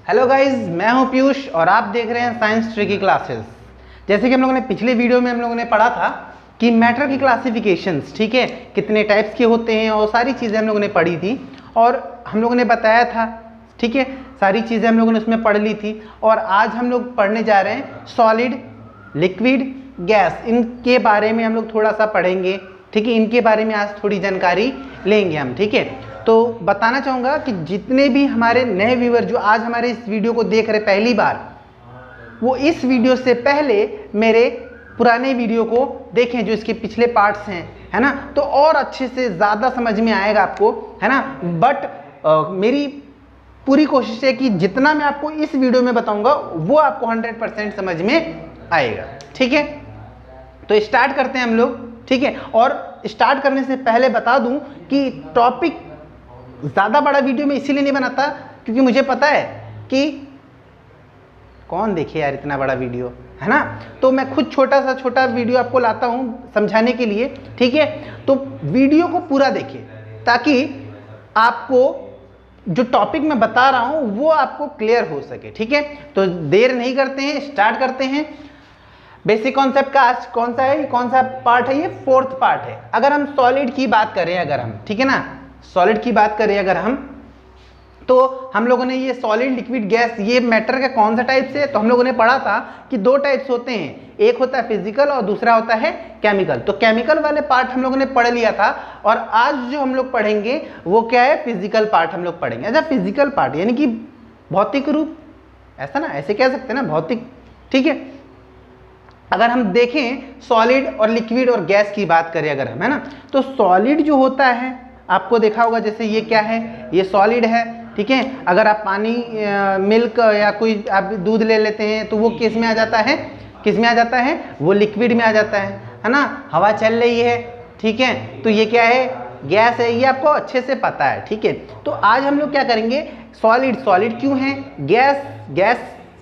Hello guys, मैं हूं पीयूष और आप देख रहे हैं साइंस ट्री की क्लासेस। जैसे कि हम लोगों ने पिछले वीडियो में हम लोगों ने पढ़ा था कि मैटर की क्लासिफिकेशंस, ठीक है, कितने टाइप्स के होते हैं और सारी चीज़ें हम लोगों ने पढ़ी थी और हम लोगों ने बताया था, ठीक है, सारी चीज़ें हम लोगों ने उसमें पढ़ ली थी। और आज हम लोग पढ़ने जा रहे हैं सॉलिड, लिक्विड, गैस, इनके बारे में हम लोग थोड़ा सा पढ़ेंगे, ठीक है। इनके बारे में आज थोड़ी जानकारी लेंगे हम, ठीक है। तो बताना चाहूँगा कि जितने भी हमारे नए व्यूअर जो आज हमारे इस वीडियो को देख रहे पहली बार, वो इस वीडियो से पहले मेरे पुराने वीडियो को देखें जो इसके पिछले पार्ट्स हैं, है ना, तो और अच्छे से ज़्यादा समझ में आएगा आपको, है ना। बट मेरी पूरी कोशिश है कि जितना मैं आपको इस वीडियो में बताऊंगा वो आपको 100% समझ में आएगा, ठीक है। तो स्टार्ट करते हैं हम लोग, ठीक है। और स्टार्ट करने से पहले बता दूं कि टॉपिक ज़्यादा बड़ा वीडियो में इसीलिए नहीं बनाता क्योंकि मुझे पता है कि कौन देखे यार इतना बड़ा वीडियो, है ना। तो मैं खुद छोटा वीडियो आपको लाता हूँ समझाने के लिए, ठीक है। तो वीडियो को पूरा देखिए ताकि आपको जो टॉपिक मैं बता रहा हूँ वो आपको क्लियर हो सके, ठीक है। तो देर नहीं करते हैं, स्टार्ट करते हैं। बेसिक कॉन्सेप्ट का आज कौन सा है, कौन सा पार्ट है, ये 4th पार्ट है। अगर हम सॉलिड की बात करें, अगर हम, ठीक है ना, सॉलिड की बात करें अगर हम, तो हम लोगों ने ये सॉलिड, लिक्विड, गैस, ये मैटर का कौन सा टाइप से, तो हम लोगों ने पढ़ा था कि 2 टाइप्स होते हैं, एक होता है फिजिकल और दूसरा होता है केमिकल। तो केमिकल वाले पार्ट हम लोगों ने पढ़ लिया था और आज जो हम लोग पढ़ेंगे वो क्या है, फिजिकल पार्ट हम लोग पढ़ेंगे। अच्छा, फिजिकल पार्ट यानी कि भौतिक रूप, ऐसा ना, ऐसे कह सकते हैं ना, भौतिक, ठीक है। अगर हम देखें सॉलिड और लिक्विड और गैस की बात करें अगर हम, है ना, तो सॉलिड जो होता है आपको देखा होगा, जैसे ये क्या है, ये सॉलिड है, ठीक है। अगर आप पानी, मिल्क या कोई आप दूध ले लेते हैं तो वो किस में आ जाता है, किस में आ जाता है, वो लिक्विड में आ जाता है ना। हवा चल रही है, ठीक है, तो ये क्या है, गैस है, ये आपको अच्छे से पता है, ठीक है। तो आज हम लोग क्या करेंगे, सॉलिड सॉलिड क्यों है, गैस गैस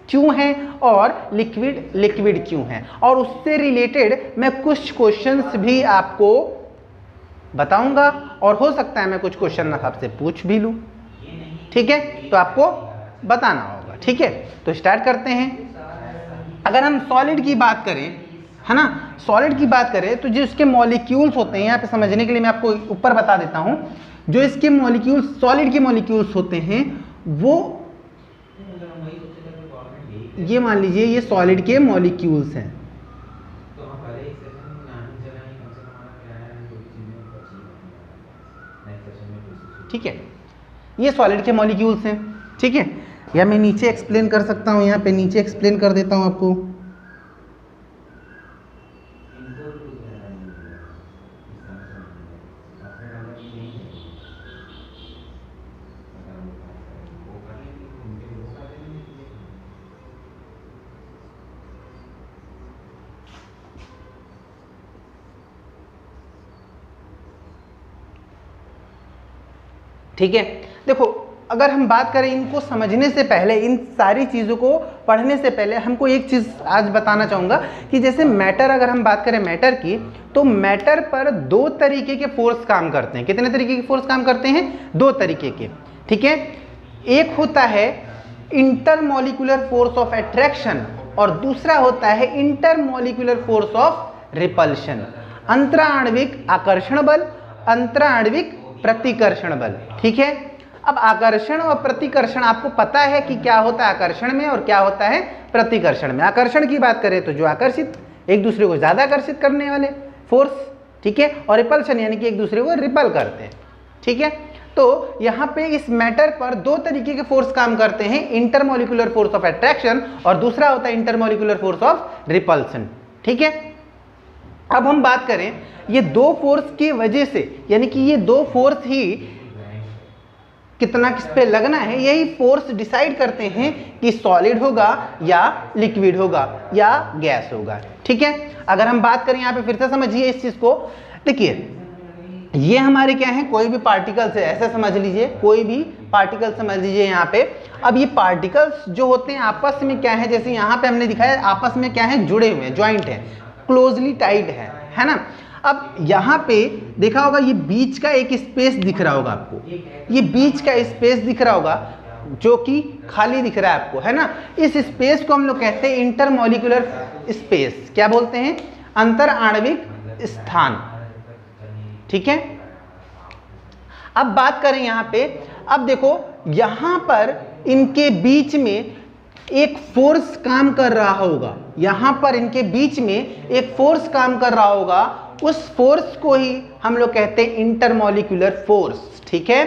क्यों है और लिक्विड लिक्विड क्यों है, और उससे रिलेटेड मैं कुछ क्वेश्चंस भी आपको बताऊंगा और हो सकता है मैं कुछ क्वेश्चन आपसे पूछ भी लूं, ठीक है। तो आपको बताना होगा, ठीक है। तो स्टार्ट करते हैं। अगर हम सॉलिड की बात करें, है ना, सॉलिड की बात करें तो जो इसके मॉलिक्यूल्स होते हैं, यहाँ पे समझने के लिए मैं आपको ऊपर बता देता हूं, जो इसके मॉलिक्यूल्स, सॉलिड के मॉलिक्यूल्स होते हैं वो, ये मान लीजिए ये सॉलिड के मॉलिक्यूल्स हैं, ठीक है, ये सॉलिड के मॉलिक्यूल्स हैं, ठीक है। या मैं नीचे एक्सप्लेन कर सकता हूँ, यहाँ पे नीचे एक्सप्लेन कर देता हूँ आपको। ठीक है, देखो अगर हम बात करें इनको समझने से पहले, इन सारी चीज़ों को पढ़ने से पहले हमको एक चीज़ आज बताना चाहूँगा कि जैसे मैटर, अगर हम बात करें मैटर की, तो मैटर पर 2 तरीके के फोर्स काम करते हैं। कितने तरीके के फोर्स काम करते हैं, 2 तरीके के, ठीक है। एक होता है इंटरमॉलिक्यूलर फोर्स ऑफ अट्रैक्शन और दूसरा होता है इंटरमॉलिक्यूलर फोर्स ऑफ रिपल्शन। अंतराण्विक आकर्षण बल, अंतराण्विक प्रतिकर्षण बल, ठीक है। अब आकर्षण और प्रतिकर्षण आपको पता है कि क्या होता है आकर्षण में और क्या होता है प्रतिकर्षण में। आकर्षण की बात करें तो जो आकर्षित, एक दूसरे को ज्यादा आकर्षित करने वाले फोर्स, ठीक है, और रिपल्शन यानी कि एक दूसरे को रिपल करते हैं, ठीक है। तो यहाँ पे इस मैटर पर 2 तरीके के फोर्स काम करते हैं, इंटरमॉलिक्यूलर फोर्स ऑफ अट्रैक्शन और दूसरा होता है इंटरमॉलिक्यूलर फोर्स ऑफ रिपल्शन, ठीक है। अब हम बात करें ये 2 फोर्स की वजह से, यानी कि ये 2 फोर्स ही कितना किस पे लगना है, यही फोर्स डिसाइड करते हैं कि सॉलिड होगा या लिक्विड होगा या गैस होगा, ठीक है। अगर हम बात करें यहाँ पे, फिर से समझिए इस चीज को, देखिए ये हमारे क्या है, कोई भी पार्टिकल्स है, ऐसे समझ लीजिए, कोई भी पार्टिकल समझ लीजिए यहाँ पे। अब ये पार्टिकल्स जो होते हैं आपस में क्या है, जैसे यहाँ पे हमने दिखाया आपस में क्या है, जुड़े हुए हैं, ज्वाइंट है, क्लोजली टाइड है ना। अब यहाँ पे देखा होगा ये बीच का एक स्पेस दिख रहा होगा आपको, ये बीच का स्पेस दिख रहा होगा, जो कि खाली दिख रहा है आपको, है ना, इस स्पेस को हम लोग कहते हैं इंटरमॉलिक्यूलर स्पेस। क्या बोलते हैं? अंतर आणविक स्थान। ठीक है, अब बात करें यहां पे, अब देखो यहां पर इनके बीच में एक फोर्स काम कर रहा होगा, यहां पर इनके बीच में एक फोर्स काम कर रहा होगा, उस फोर्स को ही हम लोग कहते हैं इंटरमॉलिक्यूलर फोर्स। ठीक है,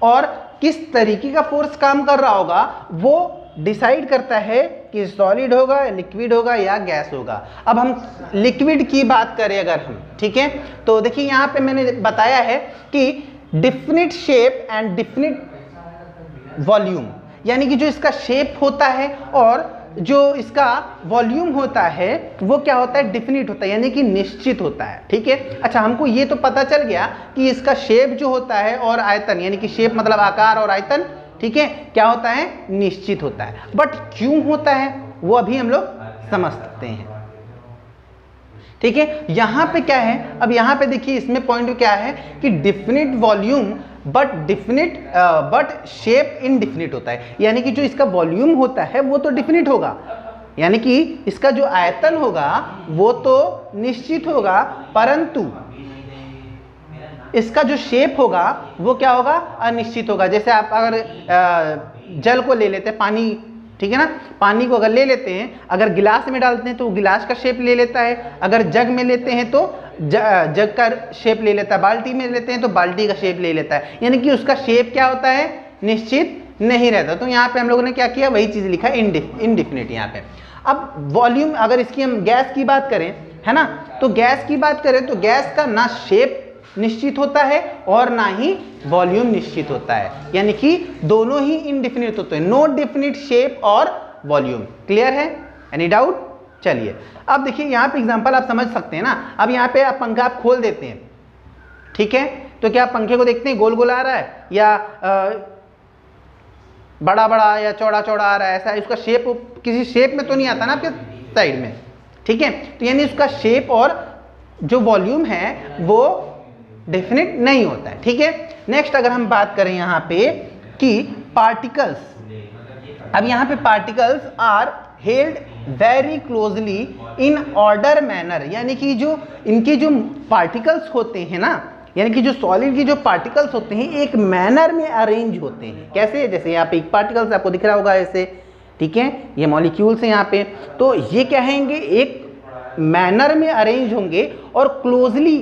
और किस तरीके का फोर्स काम कर रहा होगा वो डिसाइड करता है कि सॉलिड होगा, लिक्विड होगा या गैस होगा। अब हम लिक्विड की बात करें अगर हम, ठीक है, तो देखिए यहां पे मैंने बताया है कि definite shape and definite volume, यानी कि जो इसका शेप होता है और जो इसका वॉल्यूम होता है वो क्या होता है? डिफिनिट होता है, यानी कि निश्चित होता है। ठीक है, अच्छा हमको ये तो पता चल गया कि इसका शेप जो होता है और आयतन, यानी कि शेप मतलब आकार और आयतन, ठीक है, क्या होता है? निश्चित होता है। बट क्यों होता है वो अभी हम लोग समझ सकते हैं। ठीक है, यहां पे क्या है, अब यहां पे देखिए इसमें पॉइंट क्या है कि definite volume but shape indefinite होता है, यानी कि जो इसका वॉल्यूम होता है वो तो डिफिनिट होगा, यानी कि इसका जो आयतन होगा वो तो निश्चित होगा, परंतु इसका जो शेप होगा वो क्या होगा? अनिश्चित होगा। जैसे आप अगर जल को ले लेते हैं, पानी, ठीक है ना, पानी को अगर ले लेते हैं, अगर गिलास में डालते हैं तो गिलास का शेप ले लेता है, अगर जग में लेते हैं तो जग का शेप ले लेता है, बाल्टी में लेते हैं तो बाल्टी का शेप ले लेता है, यानी कि उसका शेप क्या होता है? निश्चित नहीं रहता। तो यहाँ पे हम लोगों ने क्या किया? वही चीज लिखा है, इनडिफिनिट यहाँ पे। अब वॉल्यूम, अगर इसकी हम गैस की बात करें, है ना, तो गैस की बात करें तो गैस का ना शेप निश्चित होता है और ना ही वॉल्यूम निश्चित होता है, यानी कि दोनों ही इनडिफिनिट होते हैं, नो डिफिनिट शेप और वॉल्यूम। क्लियर है? Any doubt? चलिए अब देखिए यहाँ पे एग्जांपल आप समझ सकते हैं ना। अब यहाँ पे आप पंखा आप खोल देते हैं, ठीक है, तो क्या आप पंखे को देखते हैं गोल गोल आ रहा है या बड़ा बड़ा या चौड़ा चौड़ा आ रहा है? ऐसा उसका शेप किसी शेप में तो नहीं आता ना आपके साइड में, ठीक है, तो यानी उसका शेप और जो वॉल्यूम है वो डेफिनेट नहीं होता है। ठीक है, नेक्स्ट अगर हम बात करें यहाँ पे कि पार्टिकल्स, अब यहाँ पे particles are held very closely in order manner, यानी कि जो इनके जो पार्टिकल्स होते हैं ना, यानी कि जो सॉलिड की जो पार्टिकल्स होते हैं एक मैनर में अरेंज होते हैं। कैसे? जैसे यहाँ पे एक पार्टिकल्स आपको दिख रहा होगा ऐसे, ठीक है, ये मॉलिक्यूल्स हैं यहाँ पे, तो ये क्या हैंगे? एक मैनर में अरेंज होंगे और क्लोजली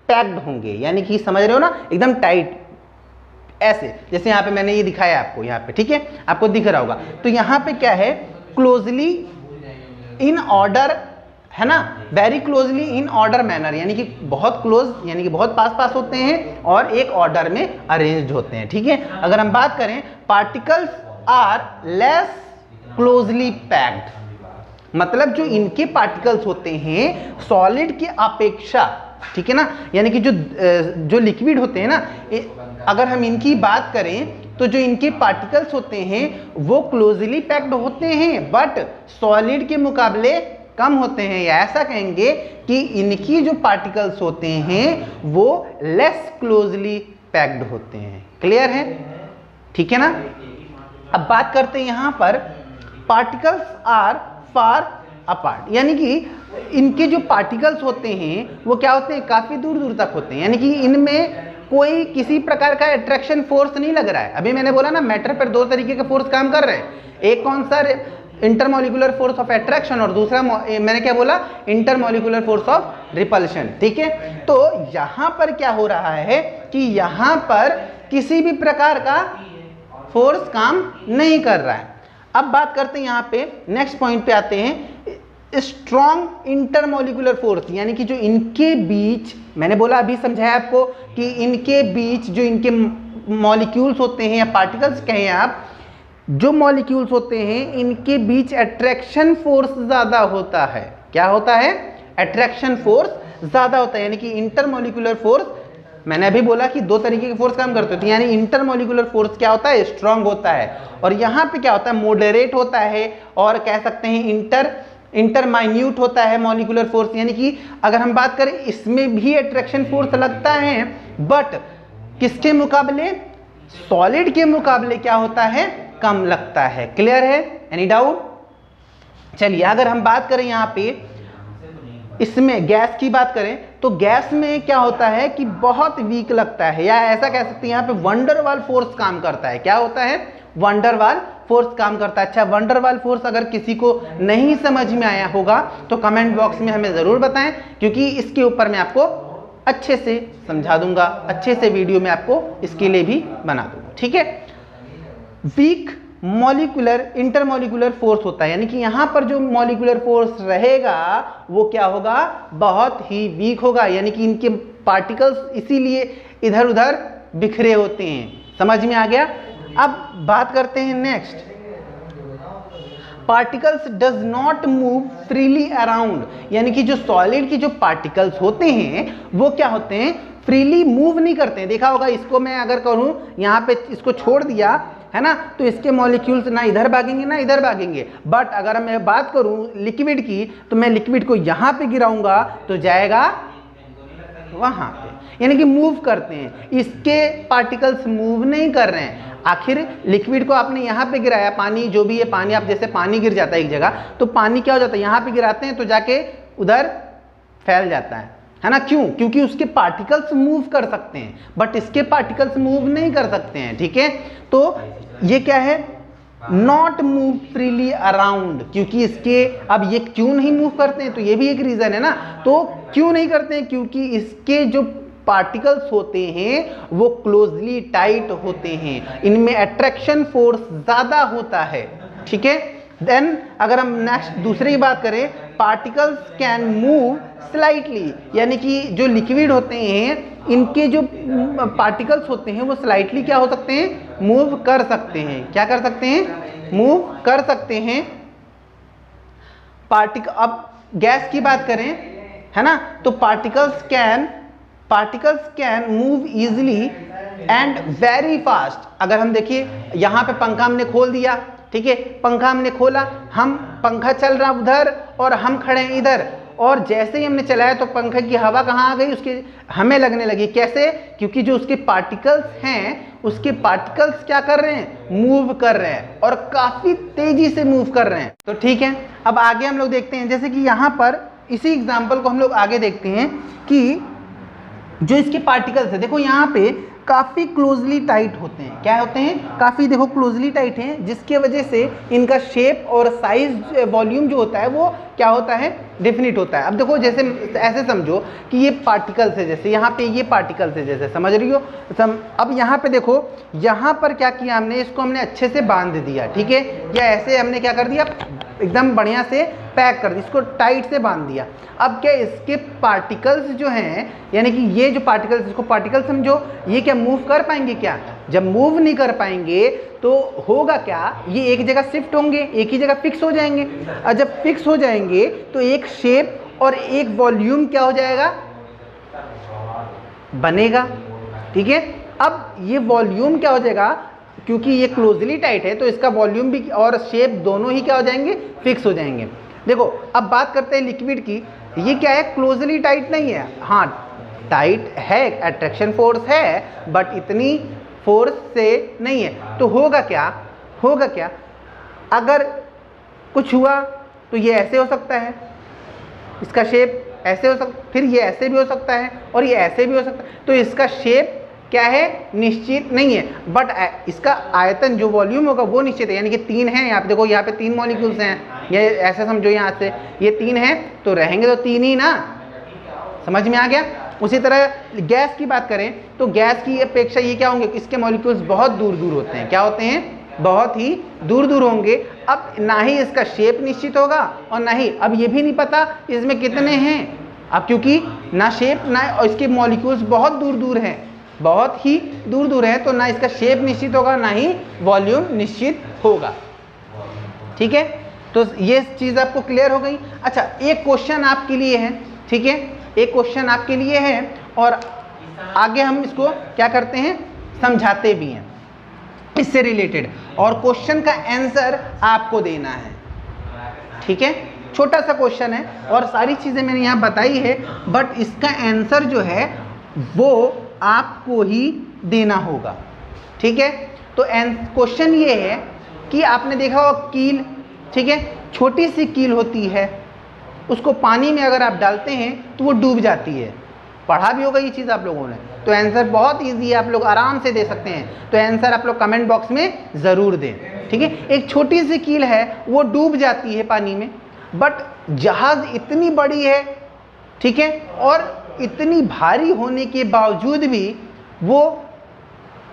पैक्ड होंगे, यानी कि समझ रहे हो ना, एकदम टाइट ऐसे, जैसे यहाँ पे मैंने ये दिखाया आपको यहाँ पे, ठीक है, आपको दिख रहा होगा। तो यहाँ पे क्या है? क्लोजली इन ऑर्डर, है ना, very closely in order manner, यानी कि बहुत क्लोज, यानी कि बहुत पास पास होते हैं और एक ऑर्डर में अरेंज्ड होते हैं। ठीक है, अगर हम बात करें particles are less closely packed, मतलब जो इनके पार्टिकल्स होते हैं सॉलिड की अपेक्षा, ठीक है ना, यानी कि जो लिक्विड होते हैं ना, अगर हम इनकी बात करें तो जो इनके पार्टिकल्स होते हैं वो क्लोजली पैक्ड होते हैं बट सॉलिड के मुकाबले कम होते हैं, या ऐसा कहेंगे कि इनकी जो पार्टिकल्स होते हैं वो लेस क्लोजली पैक्ड होते हैं। क्लियर है? ठीक है ना। अब बात करते हैं यहां पर पार्टिकल्स आर फार अपार्ट, यानी कि इनके जो पार्टिकल्स होते हैं वो क्या होते हैं? काफी दूर दूर तक होते हैं, यानी कि इनमें कोई किसी प्रकार का अट्रैक्शन फोर्स नहीं लग रहा है। अभी मैंने बोला ना मैटर पर दो तरीके के फोर्स काम कर रहे हैं, एक कौन सा? इंटरमॉलिक्यूलर फोर्स ऑफ अट्रैक्शन, और दूसरा मैंने क्या बोला? Intermolecular force of repulsion. ठीक है, तो यहां पर क्या हो रहा है कि यहां पर किसी भी प्रकार का फोर्स काम नहीं कर रहा है। अब बात करते हैं यहाँ पे नेक्स्ट पॉइंट पे आते हैं, स्ट्रॉन्ग इंटरमॉलिक्यूलर फोर्स, यानी कि जो इनके बीच, मैंने बोला अभी समझाया आपको कि इनके बीच जो इनके मॉलिक्यूल्स होते हैं या पार्टिकल्स कहें आप, जो मॉलिक्यूल्स होते हैं इनके बीच अट्रैक्शन फोर्स ज्यादा होता है। क्या होता है? अट्रैक्शन फोर्स ज्यादा होता है, यानी कि इंटरमॉलिक्यूलर फोर्स, मैंने अभी बोला कि दो तरीके के फोर्स काम करते हैं, यानी इंटरमॉलिक्यूलर फोर्स क्या होता है? स्ट्रांग होता है, और यहाँ पे क्या होता है? मॉडरेट होता है, और कह सकते हैं इंटरमाइन्यूट होता है मॉलिक्यूलर फोर्स, यानी कि अगर हम बात करें इसमें भी अट्रैक्शन फोर्स लगता है बट किसके मुकाबले? सॉलिड के मुकाबले क्या होता है? कम लगता है। क्लियर है? Any doubt? चलिए अगर हम बात करें यहाँ पे इसमें गैस की बात करें तो गैस में क्या होता है कि बहुत वीक लगता है, या ऐसा कह सकते हैं यहाँ पे वंडरवाल फोर्स काम करता है। क्या होता है? वंडरवाल फोर्स काम करता है। अच्छा, वंडरवाल फोर्स अगर किसी को नहीं समझ में आया होगा तो कमेंट बॉक्स में हमें ज़रूर बताएं, क्योंकि इसके ऊपर मैं आपको अच्छे से समझा दूंगा, अच्छे से वीडियो में आपको इसके लिए भी बना दूंगा। ठीक है? वीक मॉलिक्यूलर इंटरमॉलिक्यूलर फोर्स होता है, यानी कि यहाँ पर जो मॉलिक्यूलर फोर्स रहेगा वो क्या होगा? बहुत ही वीक होगा, यानी कि इनके पार्टिकल्स इसीलिए इधर उधर बिखरे होते हैं। समझ में आ गया? अब बात करते हैं next, particles does not move freely around, यानी कि जो सॉलिड की जो पार्टिकल्स होते हैं वो क्या होते हैं? फ्रीली मूव नहीं करते हैं। देखा होगा, इसको मैं अगर कहूँ यहाँ पे इसको छोड़ दिया है ना, तो इसके मॉलिक्यूल्स ना इधर भागेंगे ना इधर भागेंगे। बट अगर मैं बात करूँ लिक्विड की, तो मैं लिक्विड को यहाँ पे गिराऊंगा तो जाएगा वहाँ पे, यानी कि मूव करते हैं। इसके पार्टिकल्स मूव नहीं कर रहे हैं। आखिर लिक्विड को आपने यहाँ पे गिराया, पानी जो भी है, पानी आप जैसे पानी गिर जाता है एक जगह, तो पानी क्या हो जाता है? यहाँ पे गिराते हैं तो जाके उधर फैल जाता है ना? क्यों? क्योंकि उसके पार्टिकल्स मूव कर सकते हैं, बट इसके पार्टिकल्स मूव नहीं कर सकते हैं। ठीक है? तो ये क्या है? नॉट मूव फ्रीली अराउंड, क्योंकि इसके, अब ये क्यों नहीं मूव करते हैं? तो ये भी एक रीजन है ना। तो क्यों नहीं करते हैं? क्योंकि इसके जो पार्टिकल्स होते हैं वो क्लोजली टाइट होते हैं, इनमें अट्रैक्शन फोर्स ज्यादा होता है। ठीक है? देन अगर हम नेक्स्ट दूसरी की बात करें, पार्टिकल्स कैन मूव स्लाइटली, यानी कि जो लिक्विड होते हैं इनके जो पार्टिकल्स होते हैं वो स्लाइटली क्या हो सकते हैं? मूव कर सकते हैं। क्या कर सकते हैं? मूव कर सकते हैं। अब गैस की बात करें, है ना, तो particles can move easily and very fast. अगर हम देखिए यहाँ पे पंखा हमने खोल दिया, ठीक है, पंखा हमने खोला, हम पंखा चल रहा उधर और हम खड़े हैं इधर, और जैसे ही हमने चलाया तो पंखे की हवा कहाँ आ गई? उसके हमें लगने लगी। कैसे? क्योंकि जो उसके पार्टिकल्स हैं, उसके पार्टिकल्स क्या कर रहे हैं? मूव कर रहे हैं, और काफी तेजी से मूव कर रहे हैं। तो ठीक है, अब आगे हम लोग देखते हैं, जैसे कि यहाँ पर इसी एग्जाम्पल को हम लोग आगे देखते हैं कि जो इसके पार्टिकल्स है, देखो यहाँ पे काफ़ी क्लोजली टाइट होते हैं। क्या होते हैं? काफ़ी, देखो क्लोजली टाइट हैं, जिसके वजह से इनका शेप और साइज, वॉल्यूम जो होता है वो क्या होता है? डेफिनिट होता है। अब देखो, जैसे ऐसे समझो कि ये पार्टिकल्स है, जैसे यहाँ पे ये पार्टिकल्स है, जैसे समझ रही हो। अब यहाँ पे देखो, यहाँ पर क्या किया हमने? इसको हमने अच्छे से बांध दिया, ठीक है, या ऐसे हमने क्या कर दिया? एकदम बढ़िया से पैक कर दिया, इसको टाइट से बांध दिया। अब क्या इसके पार्टिकल्स जो हैं, यानी कि ये जो पार्टिकल्स, इसको पार्टिकल समझो, ये क्या मूव कर पाएंगे? क्या? जब मूव नहीं कर पाएंगे तो होगा क्या? ये एक जगह शिफ्ट होंगे, एक ही जगह फिक्स हो जाएंगे, और जब फिक्स हो जाएंगे तो एक शेप और एक वॉल्यूम क्या हो जाएगा? बनेगा। ठीक है? अब ये वॉल्यूम क्या हो जाएगा? क्योंकि ये क्लोजली टाइट है तो इसका वॉल्यूम भी और शेप दोनों ही क्या हो जाएंगे? फिक्स हो जाएंगे। देखो, अब बात करते हैं लिक्विड की। ये क्या है? क्लोजली टाइट नहीं है। हाँ, टाइट है, अट्रैक्शन फोर्स है, बट इतनी फोर्स से नहीं है। तो होगा क्या? अगर कुछ हुआ तो ये ऐसे हो सकता है, इसका शेप ऐसे हो सकता, फिर ये ऐसे भी हो सकता है और ये ऐसे भी हो सकता है। तो इसका शेप क्या है? निश्चित नहीं है, बट इसका आयतन, जो वॉल्यूम होगा वो निश्चित है। यानी कि 3 है, यहाँ पे देखो, यहाँ पे 3 मॉलिक्यूल्स हैं, ये ऐसे समझो, यहाँ से ये 3 हैं तो रहेंगे तो 3 ही ना। समझ में आ गया? उसी तरह गैस की बात करें तो गैस की अपेक्षा ये क्या होंगे? इसके मॉलिक्यूल्स बहुत दूर दूर होते हैं। क्या होते हैं? बहुत ही दूर दूर होंगे। अब ना ही इसका शेप निश्चित होगा और ना ही, अब ये भी नहीं पता इसमें कितने हैं, अब क्योंकि ना शेप ना, और इसके मॉलिक्यूल्स बहुत दूर दूर हैं, बहुत ही दूर दूर है, तो ना इसका शेप निश्चित होगा ना ही वॉल्यूम निश्चित होगा। ठीक है? तो ये चीज़ आपको क्लियर हो गई। अच्छा, एक क्वेश्चन आपके लिए है, ठीक है, एक क्वेश्चन आपके लिए है, और आगे हम इसको क्या करते हैं? समझाते भी हैं इससे रिलेटेड, और क्वेश्चन का आंसर आपको देना है। ठीक है? छोटा सा क्वेश्चन है और सारी चीज़ें मैंने यहाँ बताई है, बट इसका आंसर जो है वो आपको ही देना होगा। ठीक है? तो क्वेश्चन ये है कि आपने देखा होगा कील, ठीक है, छोटी सी कील होती है, उसको पानी में अगर आप डालते हैं तो वो डूब जाती है। पढ़ा भी होगा ये चीज़ आप लोगों ने। तो आंसर बहुत इजी है, आप लोग आराम से दे सकते हैं। तो आंसर आप लोग कमेंट बॉक्स में ज़रूर दें, ठीक है। एक छोटी सी कील है, वो डूब जाती है पानी में, बट जहाज़ इतनी बड़ी है, ठीक है, और इतनी भारी होने के बावजूद भी वो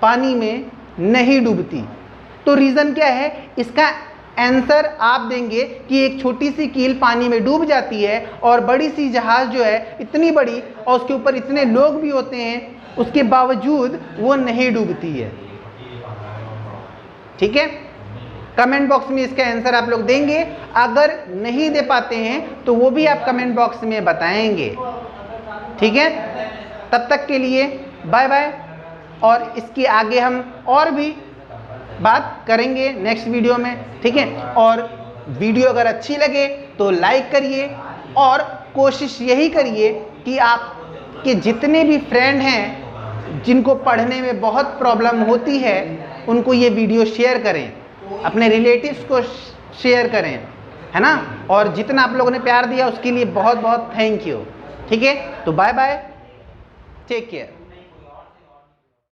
पानी में नहीं डूबती। तो रीज़न क्या है इसका? आंसर आप देंगे कि एक छोटी सी कील पानी में डूब जाती है और बड़ी सी जहाज़ जो है इतनी बड़ी और उसके ऊपर इतने लोग भी होते हैं, उसके बावजूद वो नहीं डूबती है, ठीक है। कमेंट बॉक्स में इसका आंसर आप लोग देंगे। अगर नहीं दे पाते हैं तो वो भी आप कमेंट बॉक्स में बताएंगे, ठीक है। तब तक के लिए बाय बाय, और इसके आगे हम और भी बात करेंगे नेक्स्ट वीडियो में, ठीक है। और वीडियो अगर अच्छी लगे तो लाइक करिए, और कोशिश यही करिए कि आपके जितने भी फ्रेंड हैं जिनको पढ़ने में बहुत प्रॉब्लम होती है उनको ये वीडियो शेयर करें, अपने रिलेटिव्स को शेयर करें, है ना। और जितना आप लोगों ने प्यार दिया उसके लिए बहुत बहुत थैंक यू, ठीक है। तो बाय बाय, टेक केयर।